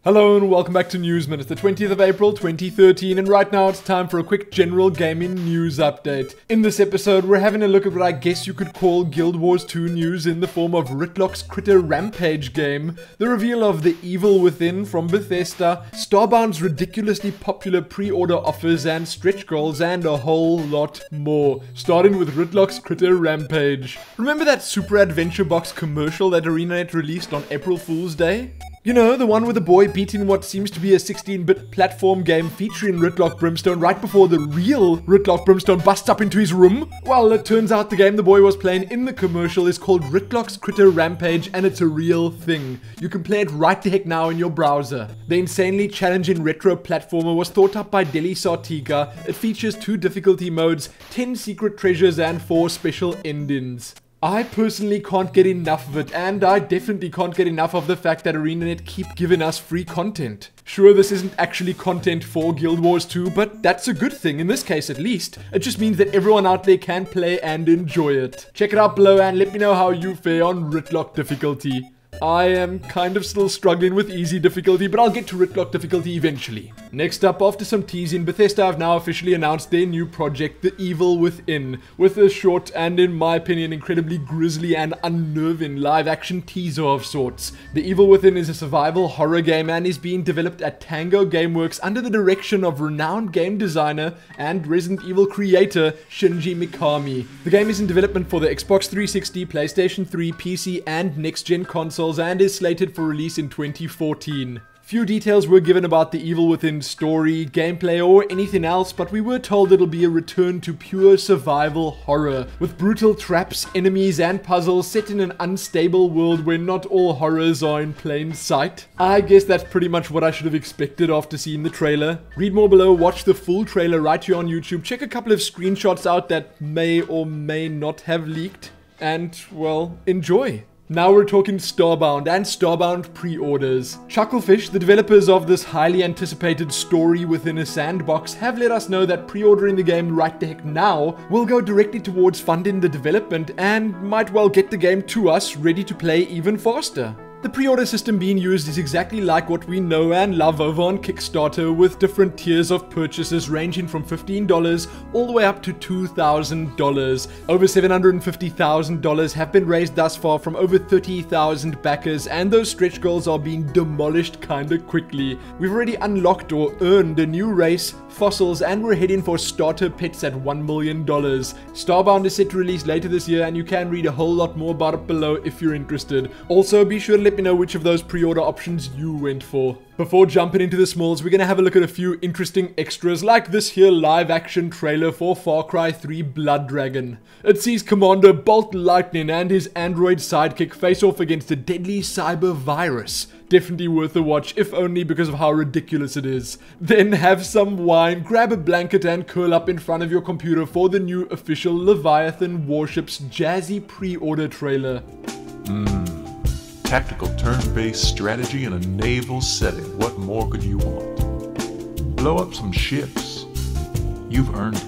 Hello and welcome back to Newsmin. It's the 20th of April 2013 and right now it's time for a quick general gaming news update. In this episode we're having a look at what I guess you could call Guild Wars 2 news in the form of Rytlock's Critter Rampage game, the reveal of The Evil Within from Bethesda, Starbound's ridiculously popular pre-order offers and stretch goals, and a whole lot more. Starting with Rytlock's Critter Rampage. Remember that Super Adventure Box commercial that ArenaNet released on April Fool's Day? You know, the one with the boy beating what seems to be a 16-bit platform game featuring Rytlock Brimstone right before the real Rytlock Brimstone busts up into his room? Well, it turns out the game the boy was playing in the commercial is called Rytlock's Critter Rampage, and it's a real thing. You can play it right the heck now in your browser. The insanely challenging retro platformer was thought up by Deli Sartika. It features 2 difficulty modes, 10 secret treasures, and 4 special endings. I personally can't get enough of it, and I definitely can't get enough of the fact that ArenaNet keep giving us free content. Sure, this isn't actually content for Guild Wars 2, but that's a good thing, in this case at least. It just means that everyone out there can play and enjoy it. Check it out below and let me know how you fare on Rytlock difficulty. I am kind of still struggling with easy difficulty, but I'll get to Rytlock difficulty eventually. Next up, after some teasing, Bethesda have now officially announced their new project, The Evil Within, with a short and, in my opinion, incredibly grisly and unnerving live-action teaser of sorts. The Evil Within is a survival horror game and is being developed at Tango Gameworks under the direction of renowned game designer and Resident Evil creator Shinji Mikami. The game is in development for the Xbox 360, PlayStation 3, PC, and next-gen consoles, and is slated for release in 2014. Few details were given about the Evil Within story, gameplay, or anything else, but we were told it'll be a return to pure survival horror, with brutal traps, enemies, and puzzles set in an unstable world where not all horrors are in plain sight. I guess that's pretty much what I should have expected after seeing the trailer. Read more below, watch the full trailer right here on YouTube, check a couple of screenshots out that may or may not have leaked, and, well, enjoy. Now we're talking Starbound and Starbound pre-orders. Chucklefish, the developers of this highly anticipated story within a sandbox, have let us know that pre-ordering the game right the heck now will go directly towards funding the development and might well get the game to us ready to play even faster. The pre-order system being used is exactly like what we know and love over on Kickstarter, with different tiers of purchases ranging from $15 all the way up to $2,000. Over $750,000 have been raised thus far from over 30,000 backers, and those stretch goals are being demolished kinda quickly. We've already unlocked or earned a new race, fossils, and we're heading for starter pets at $1 million. Starbound is set to release later this year, and you can read a whole lot more about it below if you're interested. Also, be sure to let me know which of those pre-order options you went for. Before jumping into the smalls, we're going to have a look at a few interesting extras, like this here live-action trailer for Far Cry 3 Blood Dragon. It sees Commander Bolt Lightning and his android sidekick face off against a deadly cyber virus. Definitely worth a watch, if only because of how ridiculous it is. Then have some wine, grab a blanket and curl up in front of your computer for the new official Leviathan Warships jazzy pre-order trailer. Tactical turn-based strategy in a naval setting. What more could you want? Blow up some ships. You've earned it.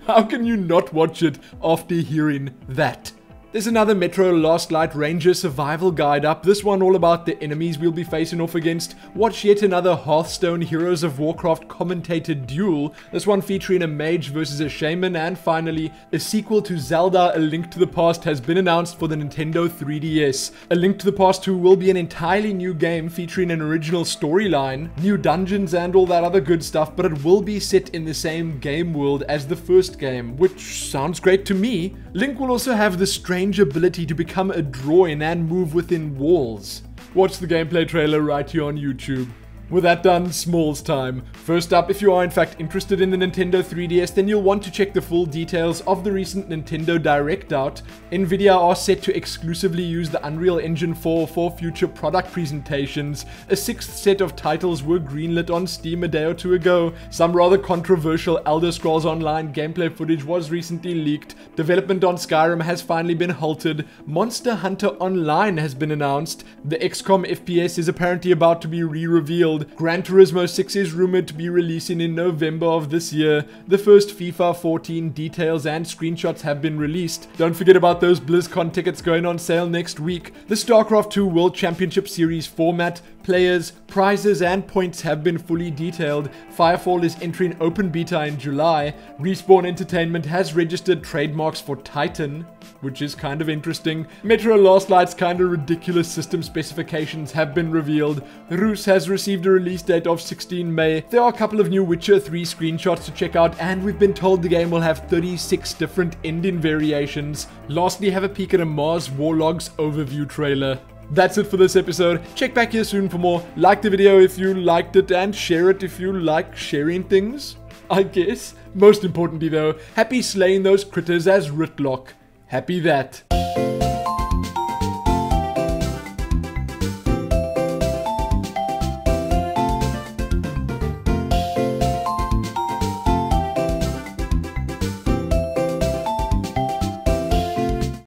How can you not watch it after hearing that? There's another Metro Last Light Ranger survival guide up, this one all about the enemies we'll be facing off against. Watch yet another Hearthstone Heroes of Warcraft commentated duel, this one featuring a mage versus a shaman. And finally, a sequel to Zelda A Link to the Past has been announced for the Nintendo 3DS. A Link to the Past 2 will be an entirely new game featuring an original storyline, new dungeons and all that other good stuff, but it will be set in the same game world as the first game, which sounds great to me. Link will also have the strange ability to become a drawing and move within walls. Watch the gameplay trailer right here on YouTube. With that done, smalls time. First up, if you are in fact interested in the Nintendo 3DS, then you'll want to check the full details of the recent Nintendo Direct out. Nvidia are set to exclusively use the Unreal Engine 4 for future product presentations. A 6th set of titles were greenlit on Steam a day or two ago. Some rather controversial Elder Scrolls Online gameplay footage was recently leaked. Development on Skyrim has finally been halted. Monster Hunter Online has been announced. The XCOM FPS is apparently about to be re-revealed. Gran Turismo 6 is rumored to be releasing in November of this year. The first FIFA 14 details and screenshots have been released. Don't forget about those BlizzCon tickets going on sale next week. The StarCraft 2 World Championship Series format, players, prizes and points have been fully detailed. Firefall is entering open beta in July. Respawn Entertainment has registered trademarks for Titan, which is kind of interesting. Metro Last Light's kind of ridiculous system specifications have been revealed. Roos has received a release date of 16 May. There are a couple of new Witcher 3 screenshots to check out, and we've been told the game will have 36 different ending variations. Lastly, have a peek at a Mars Warlogs overview trailer. That's it for this episode. Check back here soon for more. Like the video if you liked it, and share it if you like sharing things, I guess. Most importantly though, happy slaying those critters as Rytlock. Happy that.